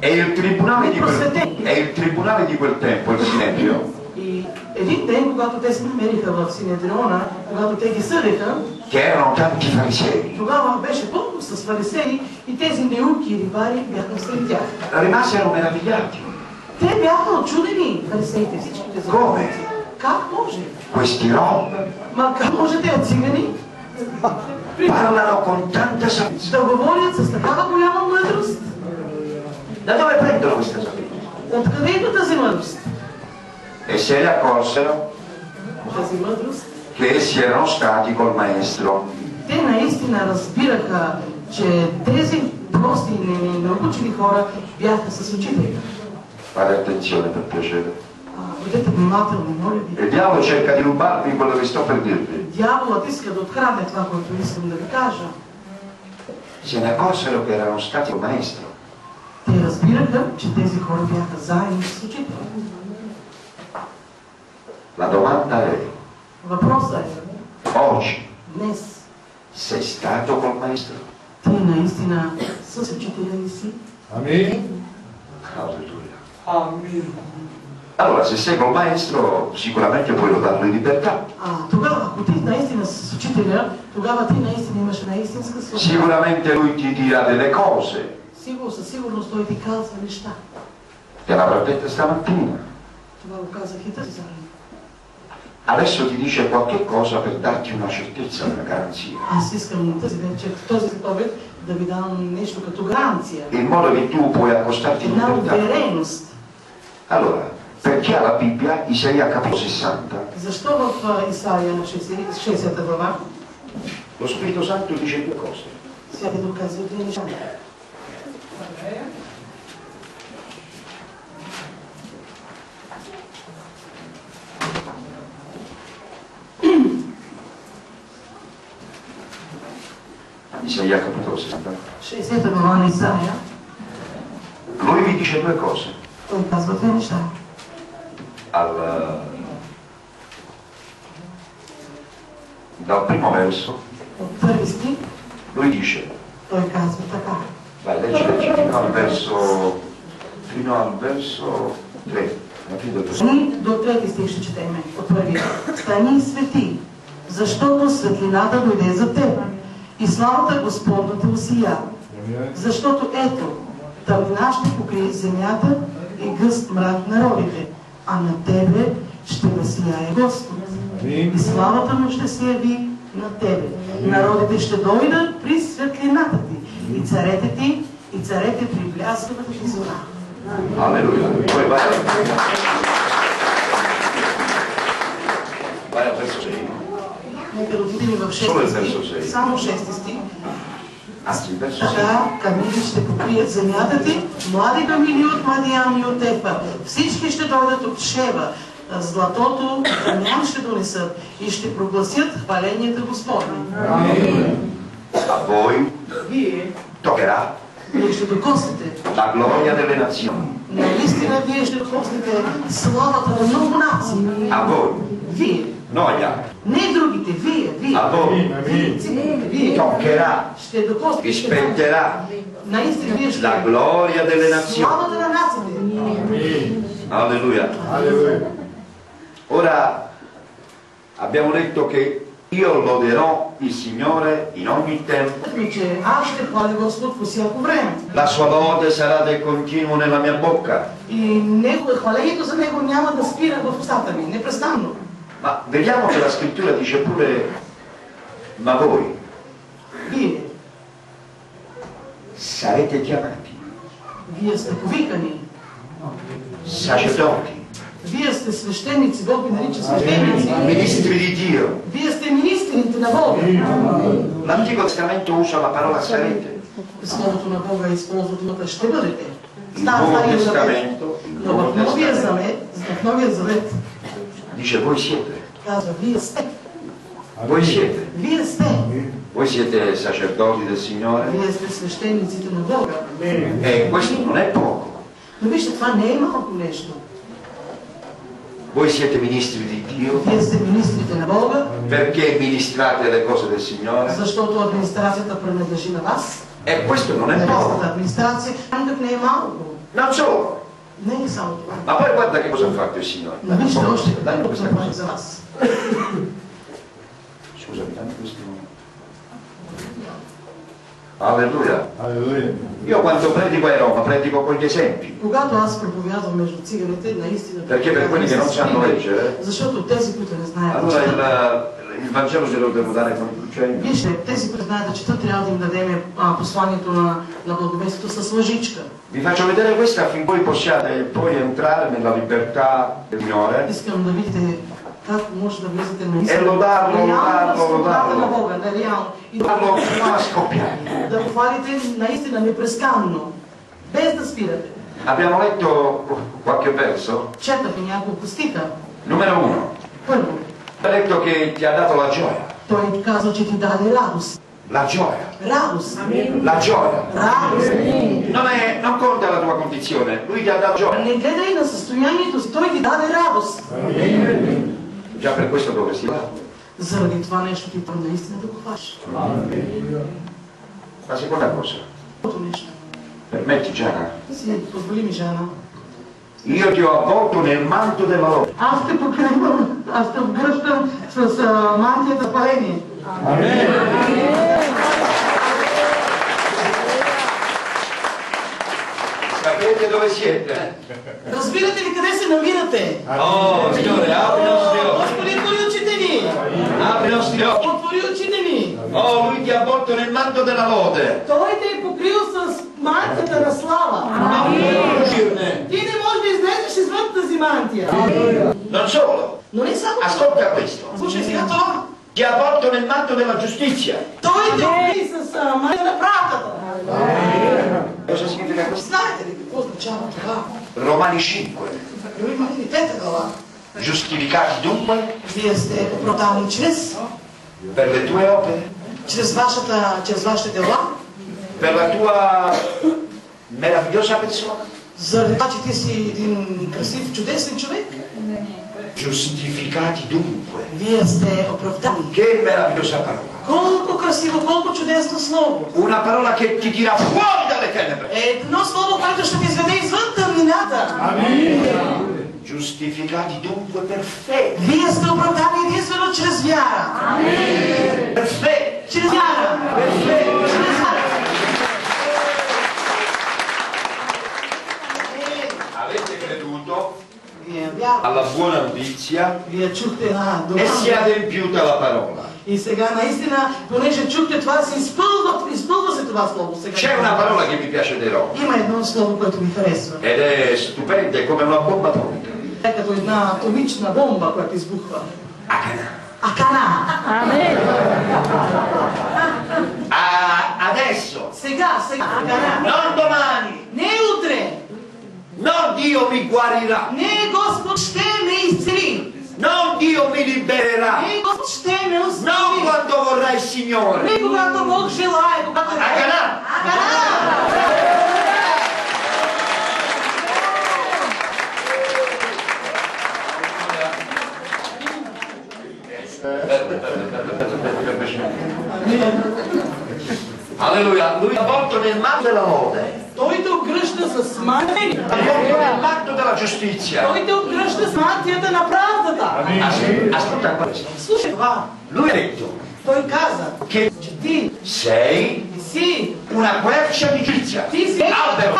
È il tribunale di quel tempo, il Sinedrio. И един ден, когато те се намериха в Синедриона, когато те ги съдеха, che erano tanti farisei. Тогава беше пълно с фарисеи и тези неуки и рибари бяха сред тях. Rimasero meravigliati. Те бяха очудени, фарисеите, всичките Come? Как може? Questi rom Ма как може те цигани parlano con tanta sapienza. да говорят с такава голяма мъдрост? Da dove prendono questa sapienza? Откъде идва тази мъдрост? E se ne accorsero Тази мъдрост? che essi erano stati col maestro. Те наистина разбираха, че тези прости и необучени хора бяха с учителя. Fate attenzione per piacere. Бъдете внимателни, моля ви. Il diavolo cerca di rubarvi quello che sto per dirvi. Дяволът иска да открадне това, което искам да ви кажа. Se ne accorsero che erano stati col maestro. Те разбираха, че тези хора бяха заедно с учителя. La domanda è: Въпросът е, oggi днес sei stato col maestro? ти наистина с учителя ли си? Амин. Alleluia. Амин. Allora, se sei col maestro, sicuramente puoi dargli libertà. Тогава, ако ти наистина с учителя, тогава ти наистина имаш наистинска свобода. Sicuramente lui ti dirà delle cose. Със сигурност той ти казва неща. Te l'avrà detta stamattina. Това го казах и тази заедно. Adesso ti dice qualche cosa per darti una certezza, una garanzia. Аз искам тази вечер, този обед, да ви дам нещо като гаранция. In modo che tu puoi accostarti in Една libertà. увереност. Allora, per chi ha la Bibbia, Isaia capitolo 60, Защо в Исаия на 60 глава lo Spirito Santo dice due cose. Святия Дух казва две неща? Isaia capitolo 60. 60 глава на Исаия, Lui vi dice due cose. той казва две неща. Dal primo verso, От първи стих lui dice, той казва така. vai, leggi fino al verso 3. Стани до трети стих ще четеме, от първия. Стани и свети, защото светлината дойде за теб и славата Господна те усия. Защото ето, тъмнина ще покрие земята и гъст мрак народите, а на тебе ще възсияе Господ. И славата му ще се яви на тебе. Народите ще дойдат при светлината ти, и царете при бляскавата ти зора. Alleluia. Poi vai al verso 6. Нека да отидем в 6 стих, само 6 стих. Anzi, il verso 6. Така камили ще покрият земята ти, млади камили от Мадиан и от Ефа. Всички ще дойдат от Шева, златото камян ще донесат и ще прогласят хваленията Господни. A voi Вие toccherà ще докоснете. la gloria delle nazioni. Наистина вие ще докоснете славата на много нации. A voi, Вие. non agli altri. Не другите, вие. A voi Вие. toccherà Ще докоснете. e spetterà Наистина вие ще. la gloria delle nazioni. Славата на нациите. Alleluia. Ora abbiamo detto che io loderò il Signore in ogni tempo. Че аз ще хваля Господ по всяко време. La sua lode sarà del continuo nella mia bocca. И хвалението за него няма да спира в устата ми, непрестанно. Ma vediamo che la scrittura dice pure, ma voi Вие. sarete chiamati Вие сте повикани. sacerdoti, Вие сте свещеници, Бог ги нарича свещеници. ministri di Dio. Вие сте министрите на Бога. L'Antico Testamento usa la parola sarete. Словото на Бога използва думата ще бъдете. Il Nuovo Testamento, Но в Новия Завет dice voi siete. казва вие сте. Voi siete. Вие сте. Voi siete sacerdoti del Signore. Вие сте свещениците на Бога. E questo non è poco. Но вижте, това не е малко нещо. Voi siete ministri di Dio. Вие сте министрите на Бога. Perché ministrate le cose del Signore. Защото администрацията принадлежи на вас. E questo non è poco. Администрация никак не е малко. Non solo. Не е само това. Ma poi guarda che cosa ha fatto il Signore. Но вижте още Dai какво questa направи cosa. за вас. Scusami, dammi questo. Alleluia. Alleluia. Io quando predico a Roma, predico con gli esempi. Когато аз проповядвам между циганите, наистина... Perché per quelli che non sanno leggere, Защото тези, които не знаят да allora четат, il Vangelo ce lo devo dare con il Luceno. вижте, тези, които знаят да четат, трябва да им дадем посланието на благовестието с лъжичка. Vi faccio vedere questo affinché voi possiate poi entrare nella libertà del Signore. Искам да видите как може да влизате наистина. Лодарно, реално в свободата лодарно. на Бога, да реално. И Parlo fino a scoppiare. да хвалите наистина непресканно, без да спирате. Abbiamo letto qualche verso. Четахме няколко стиха. Numero 1. Първо, Ha detto che ti ha dato la gioia. той казва, че ти даде радост. La gioia. Радост. La gioia. Радост. Non conta la tua condizione, lui ti ha dato gioia. Не гледай на състоянието си, той ти даде радост. Già per questo dovresti farlo. Заради това нещо ти трябва наистина да го хваш. La seconda cosa, Второто нещо. permetti Giana, Си, позволи ми, Жана. io ti ho avvolto nel manto della lode. Аз те покривам, аз те обгръщам с мантията парение. Sapete dove siete? Разбирате ли къде се намирате? Oh, Signore, apri i nostri occhi. Господи, отвори очите ни! Apri i nostri occhi. Отвори очите ни! Oh, lui ti ha avvolto nel manto della lode. Той те е покрил с мантията на слава. Ти не можеш да излезеш извън тази мантия. Non solo, Но не само това. ascolta questo. Слушай сега това. Ti ha avvolto nel manto della giustizia. Той те покри с мантията на правдата. Cosa significa questo? Знаете ли какво означава това? Romani 5. Римляни 5 глава. Giustificati dunque Вие сте оправдани чрез per le tue opere, чрез вашите дела, per la tua meravigliosa persona. заради това, че ти си един красив, чудесен човек. Giustificati dunque. Вие сте оправдани. Che meravigliosa parola. Колко красиво, колко чудесно слово. Una parola che ti tira fuori dalle tenebre. Едно слово, което ще ти изведе извън тъмнината. Giustificati dunque per fede. Вие сте оправдани единствено чрез вяра. Per fede. Чрез вяра. Per fede. Чрез вяра. Avete creduto Вие вярвате. alla buona notizia Вие чухте една e добра. si è adempiuta la parola. И сега наистина, понеже чухте това, се изпълва се това слово. Сега. C'è una parola che mi piace di Roma Има едно слово, което ми харесва. ed è stupenda, è come una bomba atomica. Е като една атомична бомба, която избухва. Акана. Акана. Adesso, Сега. Акана. non domani, Не утре. non Dio mi guarirà, Не Господ ще ме изцели. non Dio mi libererà, Не Господ ще ме non остави. quando vorrà il Signore. Не когато Бог желае, когато е. Акана. Alleluia, lui ha avvolto nel manto della lode, Той те обгръща с мантията. ha avvolto nel manto della giustizia. Той те обгръща с мантията на правдата. Ascolta questo. Слушай това. Lui ha detto Той каза, che че ти sei си una quercia di giustizia. Ти си Albero.